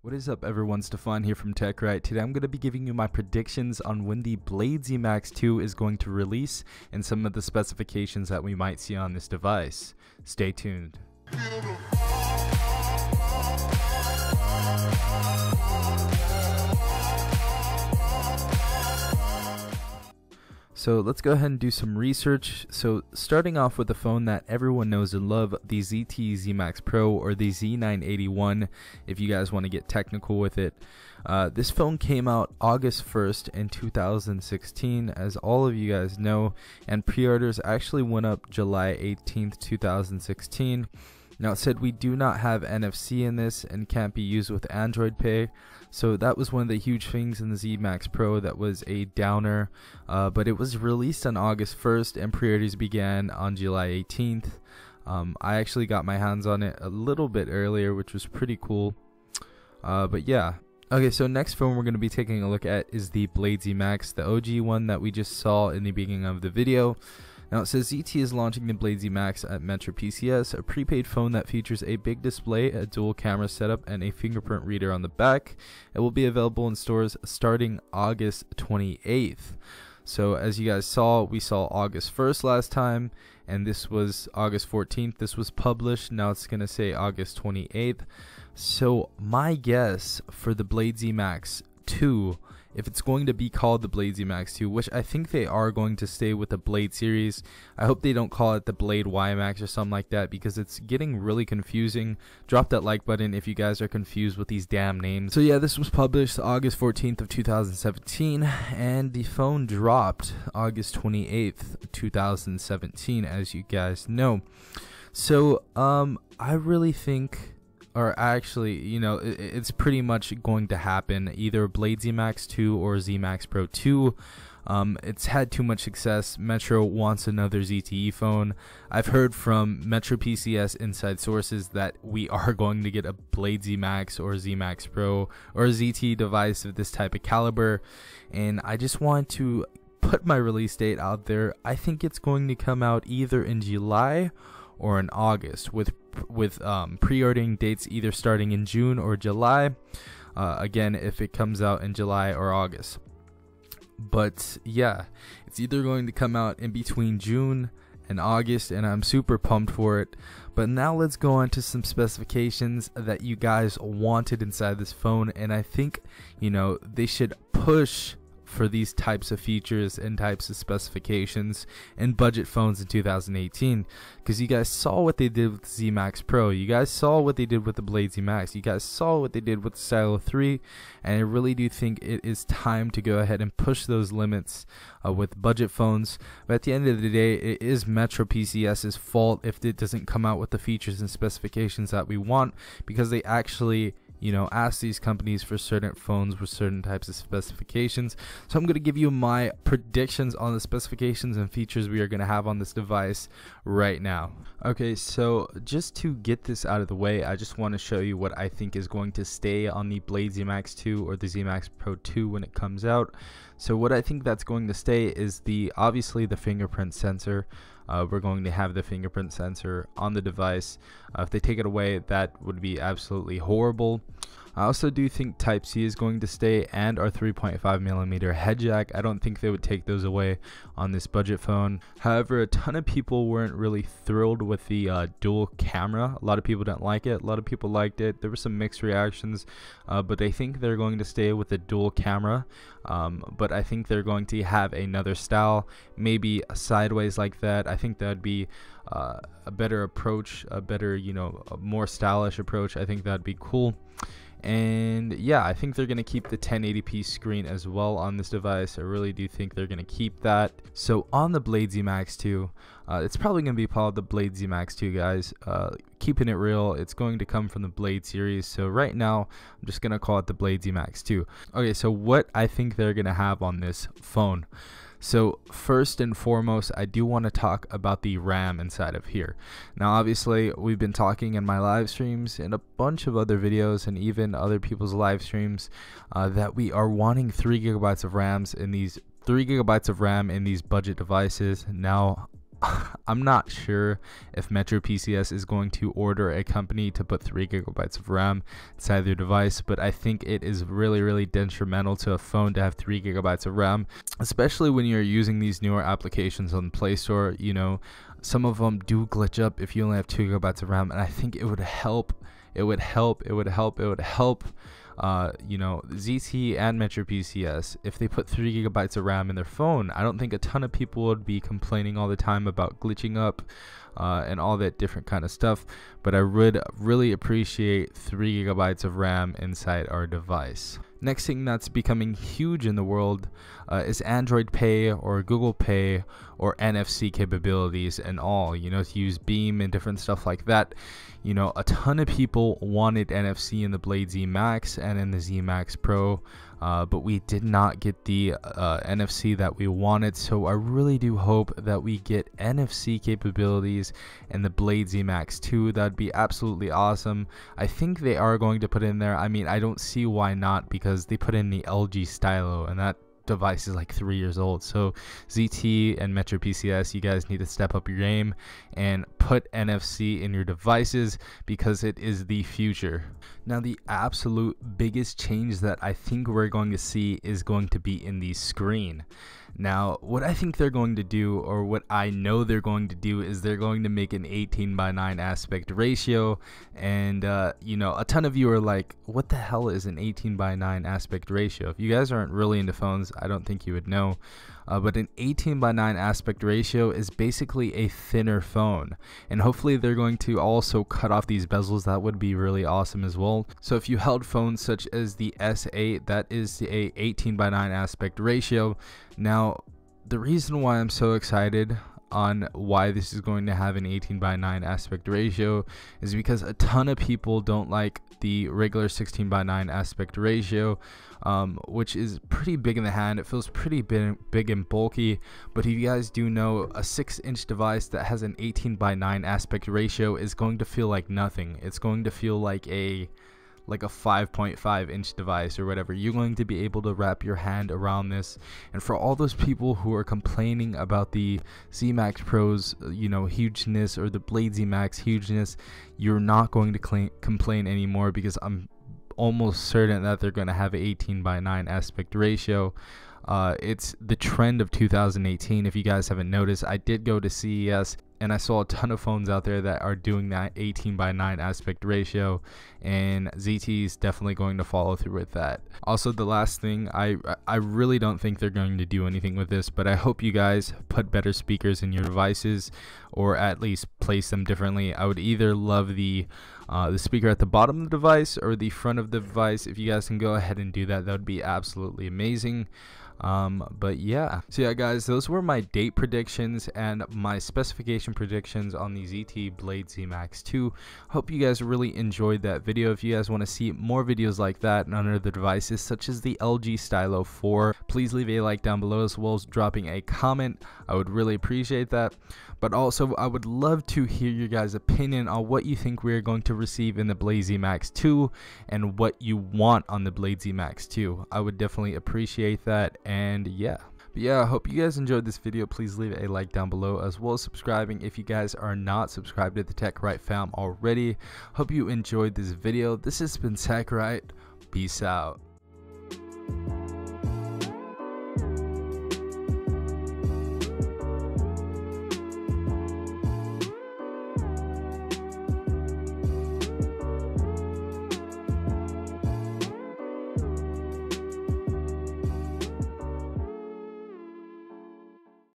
What is up everyone, Stefan here from TechRight. Today I'm going to be giving you my predictions on when the Zte Zmax 2 is going to release and some of the specifications that we might see on this device. Stay tuned. So let's go ahead and do some research. So starting off with the phone that everyone knows and love, the Zte Zmax Pro, or the Z981 if you guys want to get technical with it. This phone came out August 1st in 2016, as all of you guys know, and pre-orders actually went up July 18th, 2016. Now it said we do not have NFC in this and can't be used with Android Pay, so that was one of the huge things in the Zmax Pro that was a downer, but it was released on August 1st and pre-orders began on July 18th. I actually got my hands on it a little bit earlier, which was pretty cool, but yeah. Okay, so next phone we're going to be taking a look at is the Zte Zmax, the OG one that we just saw in the beginning of the video. Now it says Zte is launching the Zte Zmax at Metro PCS, a prepaid phone that features a big display, a dual camera setup, and a fingerprint reader on the back. It will be available in stores starting August 28th. So as you guys saw, we saw August 1st last time, and this was August 14th. This was published. Now it's going to say August 28th. So my guess for the Zte Zmax 2, if it's going to be called the Zte Zmax 2, which I think they are going to stay with the Blade series. I hope they don't call it the Blade YMAX or something like that, because it's getting really confusing. Drop that like button if you guys are confused with these damn names. So yeah, this was published August 14th of 2017, and the phone dropped August 28th, 2017, as you guys know. So I really think, or actually, you know, it's pretty much going to happen, either Zte Zmax 2 or Zmax Pro 2. It's had too much success. Metro wants another ZTE phone. I've heard from Metro PCS inside sources that we are going to get a Zte Zmax or Zmax Pro or a ZTE device of this type of caliber, and I just want to put my release date out there. I think it's going to come out either in July or in August, with pre-ordering dates either starting in June or July, again if it comes out in July or August. But yeah, it's either going to come out in between June and August, and I'm super pumped for it. But now let's go on to some specifications that you guys wanted inside this phone, and I think, you know, they should push for these types of features and types of specifications in budget phones in 2018, because you guys saw what they did with the Zmax Pro, you guys saw what they did with the Zte Zmax, you guys saw what they did with the Stylo 3, and I really do think it is time to go ahead and push those limits with budget phones. But at the end of the day, it is Metro PCS's fault if it doesn't come out with the features and specifications that we want, because they actually, you know, ask these companies for certain phones with certain types of specifications. So I'm going to give you my predictions on the specifications and features we are going to have on this device right now. Okay, so just to get this out of the way, I just want to show you what I think is going to stay on the Zte Zmax 2 or the Zmax Pro 2 when it comes out. So what I think that's going to stay is obviously the fingerprint sensor. We're going to have the fingerprint sensor on the device. If they take it away, that would be absolutely horrible. I also do think Type-C is going to stay, and our 3.5mm head jack. I don't think they would take those away on this budget phone. However, a ton of people weren't really thrilled with the dual camera. A lot of people didn't like it. A lot of people liked it. There were some mixed reactions, but I think they're going to stay with the dual camera. But I think they're going to have another style, maybe sideways like that. I think that would be a better approach, a better, you know, a more stylish approach. I think that'd be cool. And yeah, I think they're going to keep the 1080p screen as well on this device. I really do think they're going to keep that. So on the Zte Zmax 2, it's probably going to be called the Zte Zmax 2, guys. Keeping it real, it's going to come from the Blade series. So right now, I'm just going to call it the Zte Zmax 2. Okay, so what I think they're going to have on this phone. So first and foremost, I do want to talk about the RAM inside of here. Now obviously we've been talking in my live streams and a bunch of other videos and even other people's live streams that we are wanting 3 GB of RAM in these budget devices. Now I'm not sure if Metro PCS is going to order a company to put 3 gigabytes of RAM inside their device, but I think it is really detrimental to a phone to have 3 gigabytes of RAM, especially when you're using these newer applications on the Play Store. You know, some of them do glitch up if you only have 2 gigabytes of RAM, and I think it would help. You know, ZTE and Metro PCS, if they put 3 gigabytes of RAM in their phone, I don't think a ton of people would be complaining all the time about glitching up and all that different kind of stuff. But I would really appreciate 3 gigabytes of RAM inside our device. Next thing that's becoming huge in the world is Android Pay or Google Pay or NFC capabilities and all, you know, to use Beam and different stuff like that. You know, a ton of people wanted NFC in the Blade Z Max and in the Z Max Pro, but we did not get the NFC that we wanted. So I really do hope that we get NFC capabilities in the Blade Z Max 2. That'd be absolutely awesome. I think they are going to put in there. I mean, I don't see why not, because they put in the LG Stylo, and that device is like 3 years old. So ZTE and Metro PCS, you guys need to step up your game and put NFC in your devices, because it is the future. Now, the absolute biggest change that I think we're going to see is going to be in the screen. Now, what I think they're going to do, or what I know they're going to do, is they're going to make an 18:9 aspect ratio. And, you know, a ton of you are like, what the hell is an 18:9 aspect ratio? If you guys aren't really into phones, I don't think you would know. But an 18:9 aspect ratio is basically a thinner phone. And hopefully they're going to also cut off these bezels. That would be really awesome as well. So if you held phones such as the S8, that is a 18:9 aspect ratio. Now, the reason why I'm so excited on why this is going to have an 18:9 aspect ratio is because a ton of people don't like the regular 16:9 aspect ratio, which is pretty big in the hand. It feels pretty big and bulky. But if you guys do know, a 6-inch device that has an 18:9 aspect ratio is going to feel like nothing. It's going to feel like a 5.5-inch device or whatever. You're going to be able to wrap your hand around this. And for all those people who are complaining about the Z Max Pro's, you know, hugeness, or the Blade Z Max hugeness, you're not going to complain anymore, because I'm almost certain that they're going to have an 18:9 aspect ratio. It's the trend of 2018. If you guys haven't noticed, I did go to CES and I saw a ton of phones out there that are doing that 18:9 aspect ratio, and ZTE is definitely going to follow through with that. Also, the last thing, I really don't think they're going to do anything with this, but I hope you guys put better speakers in your devices, or at least place them differently. I would either love the speaker at the bottom of the device or the front of the device. If you guys can go ahead and do that, that would be absolutely amazing. But yeah, so yeah guys, those were my date predictions and my specification predictions on the ZTE Blade Z Max 2. Hope you guys really enjoyed that video. If you guys want to see more videos like that on other devices such as the LG Stylo 4, please leave a like down below, as well as dropping a comment. I would really appreciate that. But also, I would love to hear your guys' opinion on what you think we're going to receive in the Blade Z Max 2 and what you want on the Blade Z Max 2. I would definitely appreciate that. And yeah. But yeah, I hope you guys enjoyed this video. Please leave a like down below, as well as subscribing if you guys are not subscribed to the TechRight fam already. Hope you enjoyed this video. This has been TechRight. Peace out.